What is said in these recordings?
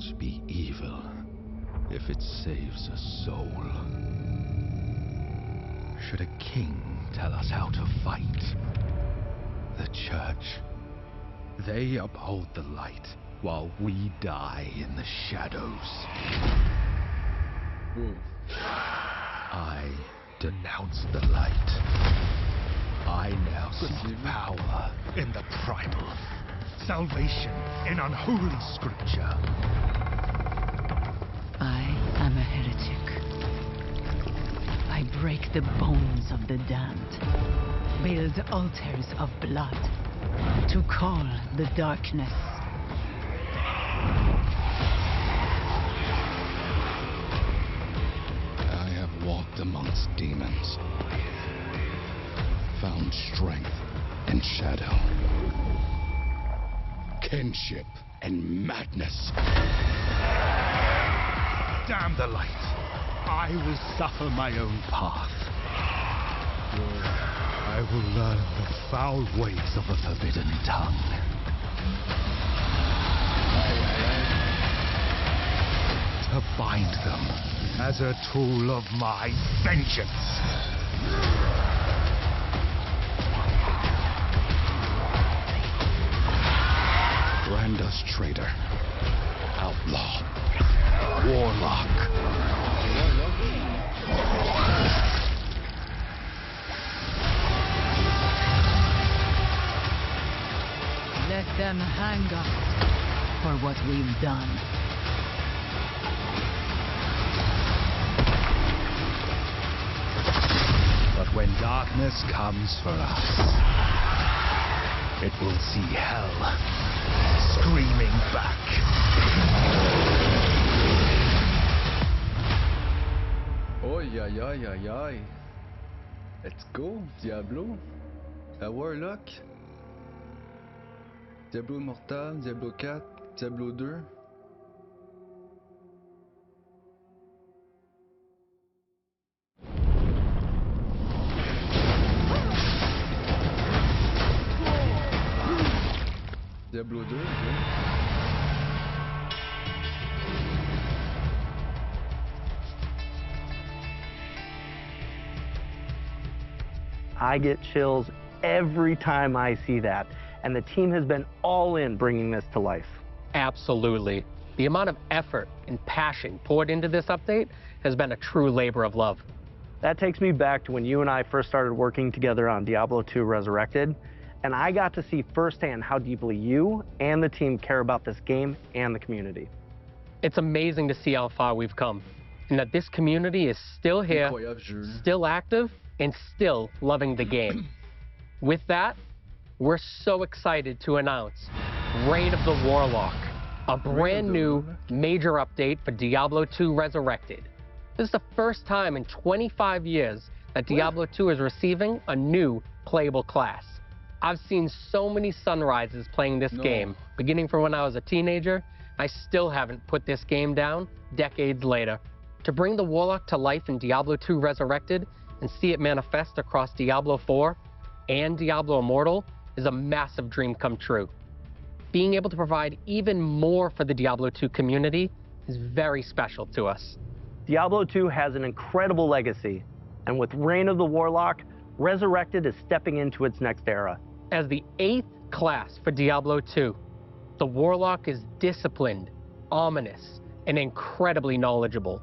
much be evil if it saves a soul. Should a king tell us how to fight? The church. They uphold the light while we die in the shadows. I denounce the light. I now seek power in the primal, salvation in unholy scripture. I am a heretic. I break the bones of the damned, build altars of blood to call the darkness. I have walked amongst demons, found strength in shadow, kinship and madness. Damn the light! I will suffer my own path. I will learn the foul ways of a forbidden tongue. To bind them as a tool of my vengeance. Brandus traitor, outlaw, warlock. Let them hang us for what we've done. But when darkness comes for us, it will see hell screaming back. Oi, aïe, aïe, aïe, aïe. Let's go, Diablo. La Warlock. Diablo Immortal, Diablo 4, Diablo 2. Diablo 2, ok. I get chills every time I see that, and the team has been all in bringing this to life. Absolutely. The amount of effort and passion poured into this update has been a true labor of love. That takes me back to when you and I first started working together on Diablo 2 Resurrected, and I got to see firsthand how deeply you and the team care about this game and the community. It's amazing to see how far we've come, and that this community is still here, Incroyable jeu. still active, and still loving the game. With that, we're so excited to announce Reign of the Warlock, a brand new major update for Diablo 2 Resurrected. This is the first time in 25 years that Diablo 2 is receiving a new playable class. I've seen so many sunrises playing this game, beginning from when I was a teenager. I still haven't put this game down decades later. To bring the Warlock to life in Diablo 2 Resurrected and see it manifest across Diablo 4 and Diablo Immortal is a massive dream come true. Being able to provide even more for the Diablo 2 community is very special to us. Diablo 2 has an incredible legacy, and with Reign of the Warlock, Resurrected is stepping into its next era. As the 8th class for Diablo 2, the Warlock is disciplined, ominous, and incredibly knowledgeable.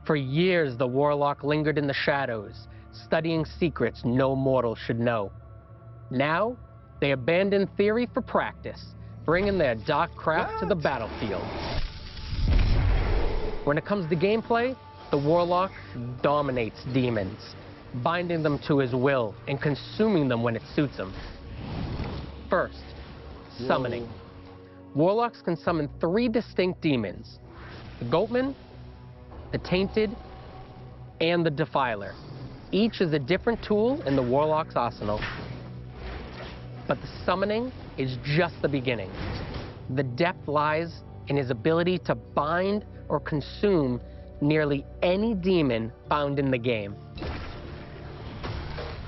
For years, the Warlock lingered in the shadows, studying secrets no mortal should know. Now, they abandon theory for practice, bringing their dark craft to the battlefield. When it comes to gameplay, the Warlock dominates demons, binding them to his will and consuming them when it suits him. First, summoning. Warlocks can summon 3 distinct demons: the Goatman, the Tainted, and the Defiler. Each is a different tool in the Warlock's arsenal. But the summoning is just the beginning. The depth lies in his ability to bind or consume nearly any demon found in the game.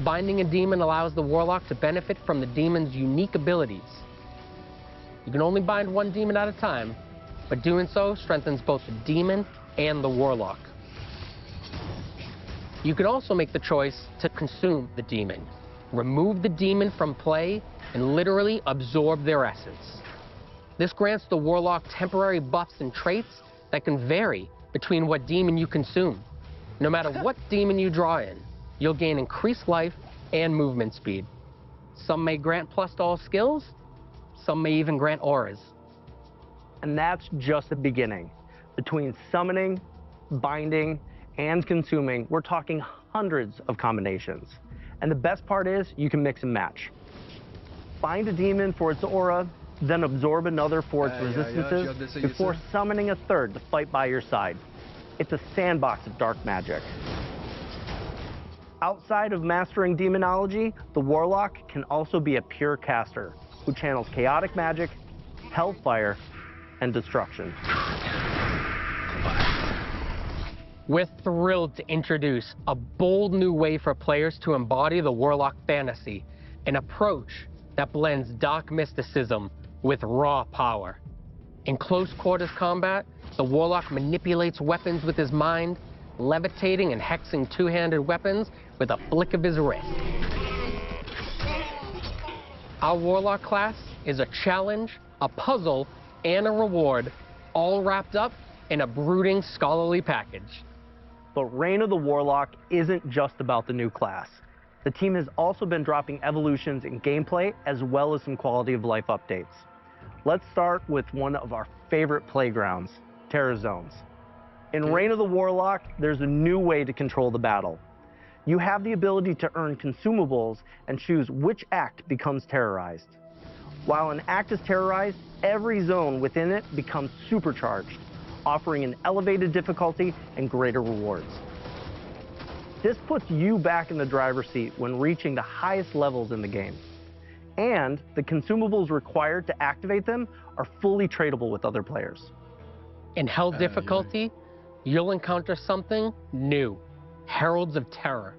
Binding a demon allows the Warlock to benefit from the demon's unique abilities. You can only bind one demon at a time, but doing so strengthens both the demon and the warlock. You can also make the choice to consume the demon. Remove the demon from play and literally absorb their essence. This grants the warlock temporary buffs and traits that can vary between what demon you consume. No matter what demon you draw in, you'll gain increased life and movement speed. Some may grant plus to all skills, some may even grant auras. And that's just the beginning. Between summoning, binding, and consuming, we're talking hundreds of combinations. And the best part is you can mix and match. Bind a demon for its aura, then absorb another for its resistances before summoning a third to fight by your side. It's a sandbox of dark magic. Outside of mastering demonology, the warlock can also be a pure caster who channels chaotic magic, hellfire, and destruction. We're thrilled to introduce a bold new way for players to embody the warlock fantasy, an approach that blends dark mysticism with raw power. In close quarters combat, the warlock manipulates weapons with his mind, levitating and hexing two-handed weapons with a flick of his wrist. Our warlock class is a challenge, a puzzle, and a reward, all wrapped up in a brooding scholarly package. But Reign of the Warlock isn't just about the new class. The team has also been dropping evolutions in gameplay as well as some quality of life updates. Let's start with one of our favorite playgrounds, Terror Zones. In Reign of the Warlock, there's a new way to control the battle. You have the ability to earn consumables and choose which act becomes terrorized. While an act is terrorized, every zone within it becomes supercharged, offering an elevated difficulty and greater rewards. This puts you back in the driver's seat when reaching the highest levels in the game. And the consumables required to activate them are fully tradable with other players. In Hell difficulty, you'll encounter something new, Heralds of Terror.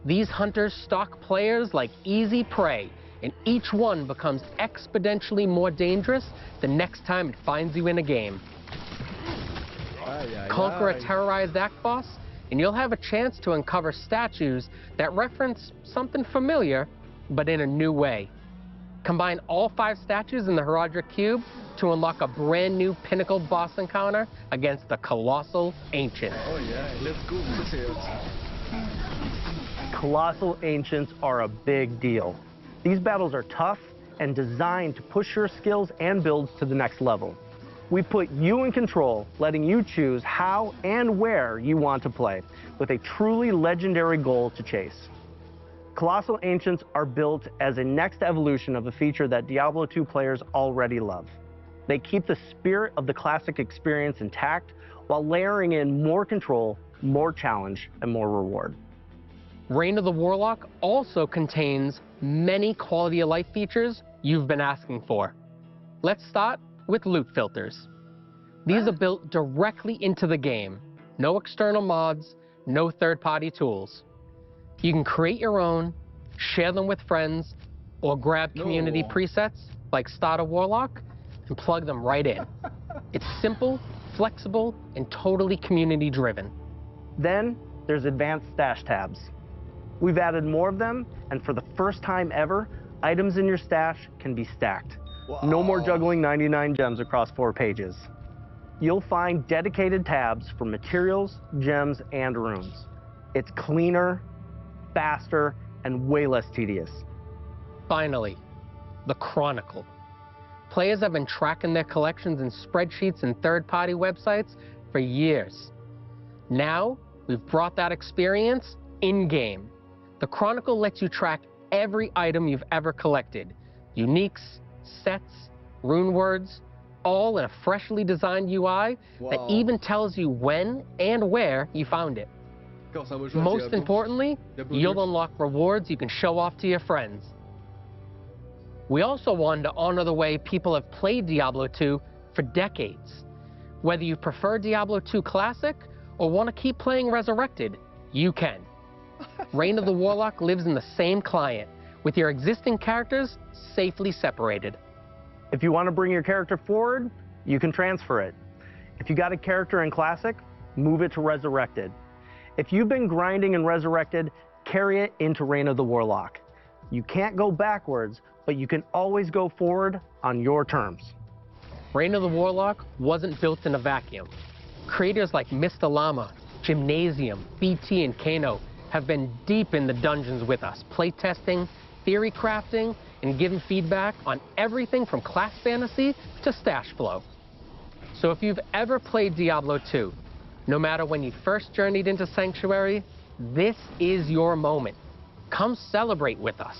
These hunters stalk players like easy prey, and each one becomes exponentially more dangerous the next time it finds you in a game. Conquer a terrorized act boss, and you'll have a chance to uncover statues that reference something familiar, but in a new way. Combine all 5 statues in the Herodric Cube to unlock a brand new pinnacle boss encounter against the Colossal Ancients. Oh yeah, let's go. Colossal Ancients are a big deal. These battles are tough and designed to push your skills and builds to the next level. We put you in control, letting you choose how and where you want to play, with a truly legendary goal to chase. Colossal Ancients are built as a next evolution of a feature that Diablo 2 players already love. They keep the spirit of the classic experience intact while layering in more control, more challenge, and more reward. Reign of the Warlock also contains many quality of life features you've been asking for. Let's start with loot filters. These are built directly into the game. No external mods, no third-party tools. You can create your own, share them with friends, or grab community presets like Starter Warlock and plug them right in. It's simple, flexible, and totally community-driven. Then there's advanced stash tabs. We've added more of them, and for the first time ever, items in your stash can be stacked. No more juggling 99 gems across 4 pages. You'll find dedicated tabs for materials, gems, and runes. It's cleaner, faster, and way less tedious. Finally, the Chronicle. Players have been tracking their collections in spreadsheets and third-party websites for years. Now, we've brought that experience in-game. The Chronicle lets you track every item you've ever collected. Uniques, sets, rune words, all in a freshly designed UI that even tells you when and where you found it. Most importantly, you'll unlock rewards you can show off to your friends. We also wanted to honor the way people have played Diablo 2 for decades. Whether you prefer Diablo 2 Classic or want to keep playing Resurrected, you can. Reign of the Warlock lives in the same client, with your existing characters safely separated. If you want to bring your character forward, you can transfer it. If you got a character in Classic, move it to Resurrected. If you've been grinding in Resurrected, carry it into Reign of the Warlock. You can't go backwards, but you can always go forward on your terms. Reign of the Warlock wasn't built in a vacuum. Creators like Mr. Llama, Gymnasium, BT, and Kano have been deep in the dungeons with us, playtesting, theory crafting, and giving feedback on everything from class fantasy to stash flow. So if you've ever played Diablo 2, no matter when you first journeyed into Sanctuary, this is your moment. Come celebrate with us.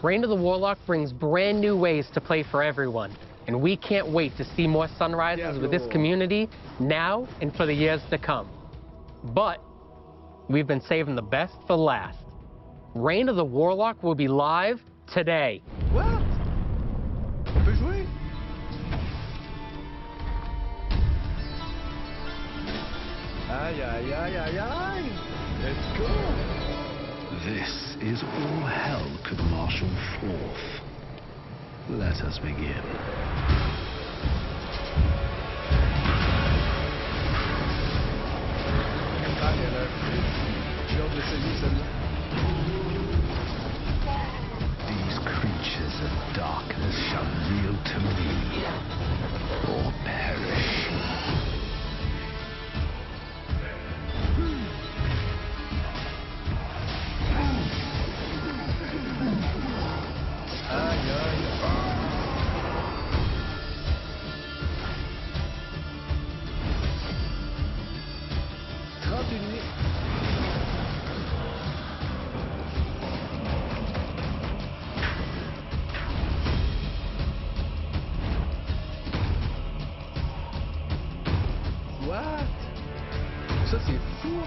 Reign of the Warlock brings brand new ways to play for everyone, and we can't wait to see more sunrises with this community now and for the years to come. But we've been saving the best for last. Reign of the Warlock will be live today. What? On peut jouer? Aïe, aïe, aïe, aïe, aïe! Let's go! This is all hell could marshal forth. Let us begin. Ah, il y a l'air cool. J'ai hâte d'essayer celle-là. These creatures of darkness shall yield to me, or perish. Aïe, aïe. 30 minutes. What? Ça, c'est fou.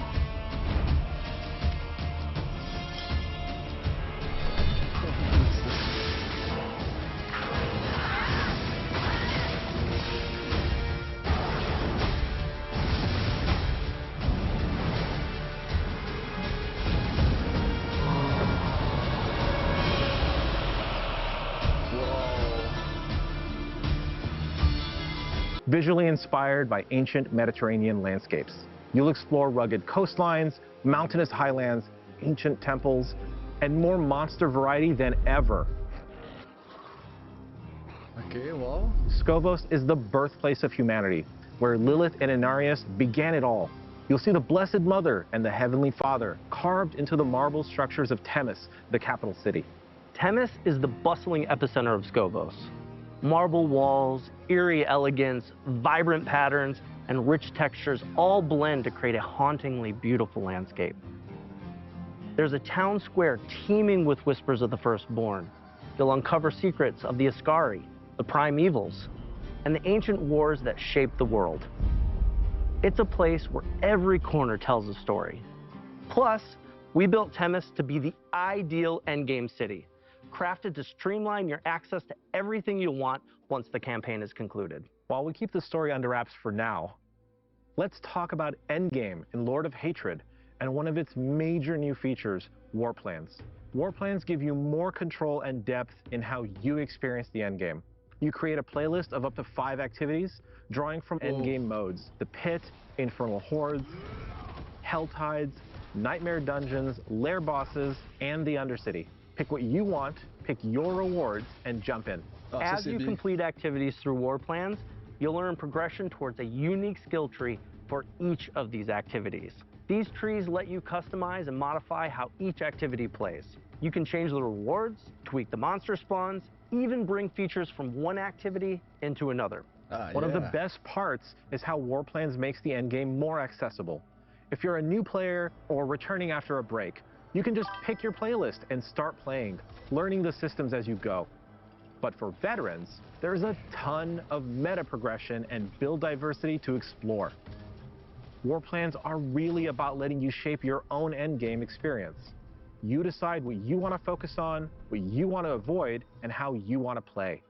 Visually inspired by ancient Mediterranean landscapes. You'll explore rugged coastlines, mountainous highlands, ancient temples, and more monster variety than ever. Okay, wow. Skavos is the birthplace of humanity, where Lilith and Inarius began it all. You'll see the Blessed Mother and the Heavenly Father carved into the marble structures of Themis, the capital city. Themis is the bustling epicenter of Skavos. Marble walls, eerie elegance, vibrant patterns, and rich textures all blend to create a hauntingly beautiful landscape. There's a town square teeming with whispers of the firstborn. You'll uncover secrets of the Ascari, the primevals, and the ancient wars that shaped the world. It's a place where every corner tells a story. Plus, we built Themis to be the ideal endgame city, crafted to streamline your access to everything you want once the campaign is concluded. While we keep the story under wraps for now, let's talk about Endgame in Lord of Hatred and one of its major new features, War Plans. War Plans give you more control and depth in how you experience the endgame. You create a playlist of up to 5 activities, drawing from endgame modes: the Pit, Infernal Hordes, Hell Tides, Nightmare Dungeons, Lair Bosses, and the Undercity. Pick what you want, pick your rewards, and jump in. Ah, ça, As c'est you bien. complete activities through War Plans, you'll earn progression towards a unique skill tree for each of these activities. These trees let you customize and modify how each activity plays. You can change the rewards, tweak the monster spawns, even bring features from one activity into another. Ah, One of the yeah. best parts is how War Plans makes the endgame more accessible. If you're a new player or returning after a break, you can just pick your playlist and start playing, learning the systems as you go. But for veterans, there's a ton of meta progression and build diversity to explore. War Plans are really about letting you shape your own endgame experience. You decide what you want to focus on, what you want to avoid, and how you want to play.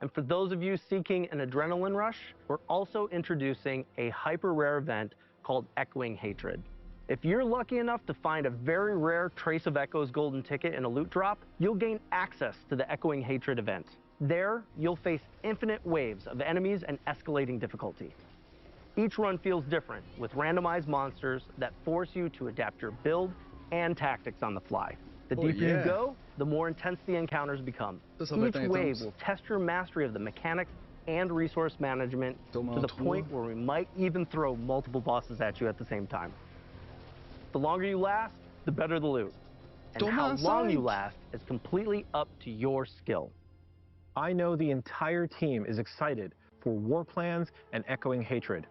And for those of you seeking an adrenaline rush, we're also introducing a hyper rare event called Echoing Hatred. If you're lucky enough to find a very rare Trace of Echoes golden ticket in a loot drop, you'll gain access to the Echoing Hatred event. There, you'll face infinite waves of enemies and escalating difficulty. Each run feels different, with randomized monsters that force you to adapt your build and tactics on the fly. The deeper you go, the more intense the encounters become. Each wave will test your mastery of the mechanics and resource management to the point where we might even throw multiple bosses at you at the same time. The longer you last, the better the loot. And how long you last is completely up to your skill. I know the entire team is excited for War Plans and Echoing Hatred,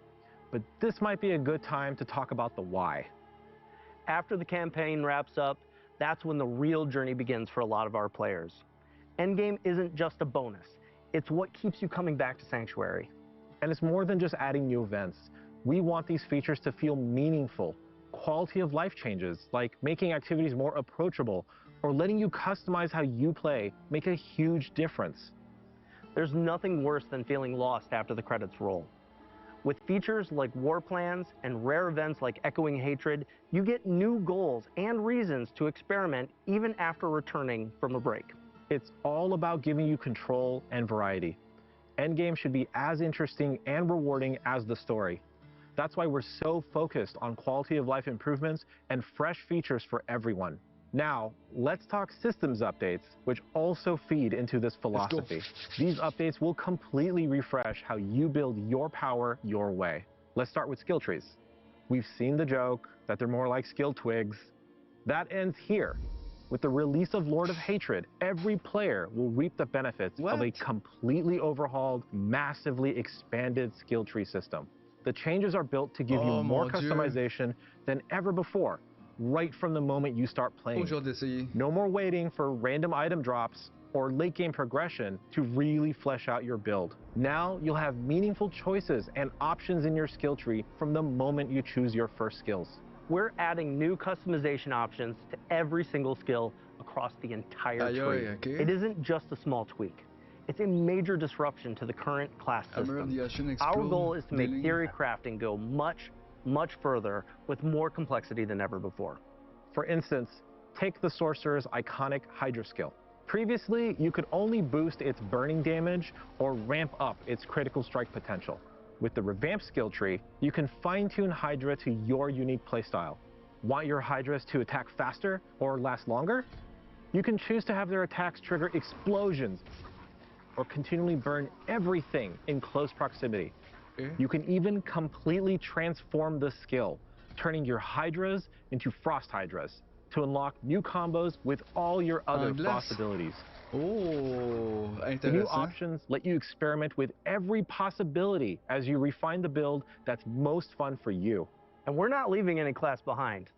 but this might be a good time to talk about the why. After the campaign wraps up, that's when the real journey begins for a lot of our players. Endgame isn't just a bonus. It's what keeps you coming back to Sanctuary. And it's more than just adding new events. We want these features to feel meaningful. Quality of life changes, like making activities more approachable or letting you customize how you play, make a huge difference. There's nothing worse than feeling lost after the credits roll. With features like War Plans and rare events like Echoing Hatred, you get new goals and reasons to experiment even after returning from a break. It's all about giving you control and variety. Endgame should be as interesting and rewarding as the story. That's why we're so focused on quality of life improvements and fresh features for everyone. Now, let's talk systems updates, which also feed into this philosophy. These updates will completely refresh how you build your power your way. Let's start with skill trees. We've seen the joke that they're more like skill twigs. That ends here. With the release of Lord of Hatred, every player will reap the benefits of a completely overhauled, massively expanded skill tree system. The changes are built to give you more customization than ever before, right from the moment you start playing. No more waiting for random item drops or late game progression to really flesh out your build. Now you'll have meaningful choices and options in your skill tree from the moment you choose your first skills. We're adding new customization options to every single skill across the entire tree. It isn't just a small tweak. It's a major disruption to the current class system. Our goal is to make theory crafting go much, much further with more complexity than ever before. For instance, take the Sorcerer's iconic Hydra skill. Previously, you could only boost its burning damage or ramp up its critical strike potential. With the revamped skill tree, you can fine-tune Hydra to your unique playstyle. Want your Hydras to attack faster or last longer? You can choose to have their attacks trigger explosions or continually burn everything in close proximity. You can even completely transform the skill, turning your Hydras into Frost Hydras to unlock new combos with all your other Frost abilities. The new options let you experiment with every possibility as you refine the build that's most fun for you. And we're not leaving any class behind.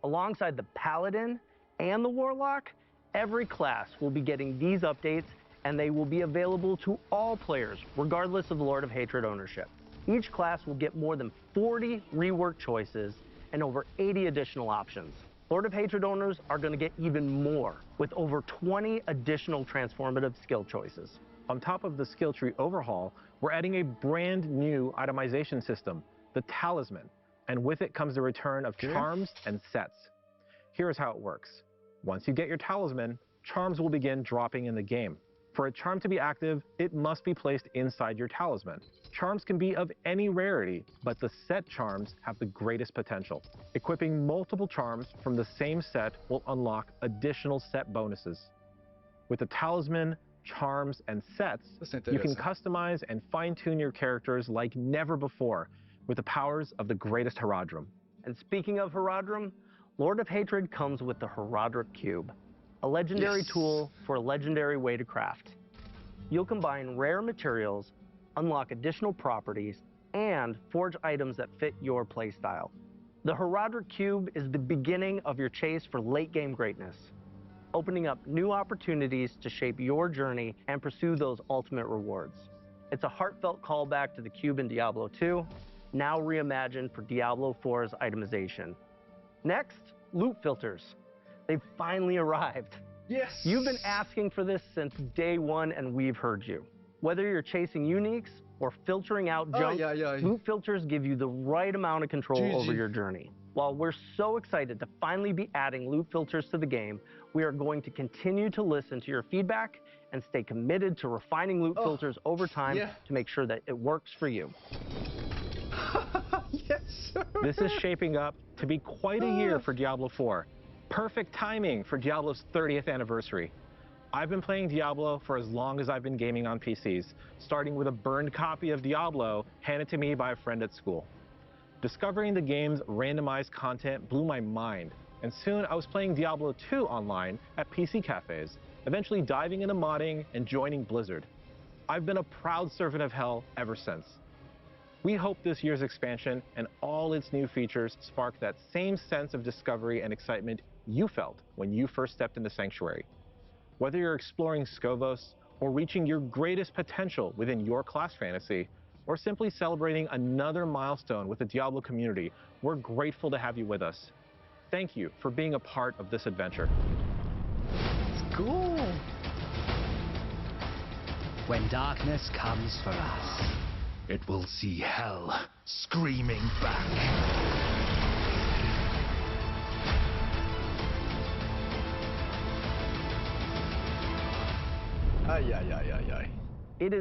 Alongside the Paladin and the Warlock, every class will be getting these updates, and they will be available to all players, regardless of Lord of Hatred ownership. Each class will get more than 40 rework choices and over 80 additional options. Lord of Hatred owners are going to get even more, with over 20 additional transformative skill choices. On top of the skill tree overhaul, we're adding a brand new itemization system, the Talisman, and with it comes the return of charms and sets. Here's how it works. Once you get your Talisman, charms will begin dropping in the game. For a charm to be active, it must be placed inside your Talisman. Charms can be of any rarity, but the set charms have the greatest potential. Equipping multiple charms from the same set will unlock additional set bonuses. With the Talisman, charms, and sets, you can customize and fine-tune your characters like never before with the powers of the greatest Herodrum. And speaking of Herodrum, Lord of Hatred comes with the Herodric Cube, a legendary tool for a legendary way to craft. You'll combine rare materials, unlock additional properties, and forge items that fit your playstyle. The Herodric Cube is the beginning of your chase for late-game greatness, opening up new opportunities to shape your journey and pursue those ultimate rewards. It's a heartfelt callback to the cube in Diablo 2, now reimagined for Diablo 4's itemization. Next, loot filters. They've finally arrived. Yes! You've been asking for this since day one, and we've heard you. Whether you're chasing uniques or filtering out junk, loot filters give you the right amount of control over your journey. While we're so excited to finally be adding loot filters to the game, we are going to continue to listen to your feedback and stay committed to refining loot filters over time to make sure that it works for you. Yes, sir. This is shaping up to be quite a year for Diablo 4. Perfect timing for Diablo's 30th anniversary. I've been playing Diablo for as long as I've been gaming on PCs, starting with a burned copy of Diablo handed to me by a friend at school. Discovering the game's randomized content blew my mind, and soon I was playing Diablo 2 online at PC cafes, eventually diving into modding and joining Blizzard. I've been a proud servant of hell ever since. We hope this year's expansion and all its new features spark that same sense of discovery and excitement you felt when you first stepped into Sanctuary. Whether you're exploring Scovos, or reaching your greatest potential within your class fantasy, or simply celebrating another milestone with the Diablo community, we're grateful to have you with us. Thank you for being a part of this adventure. It's cool. When darkness comes for us, it will see hell screaming back. Ay, ay, ay, ay, ay.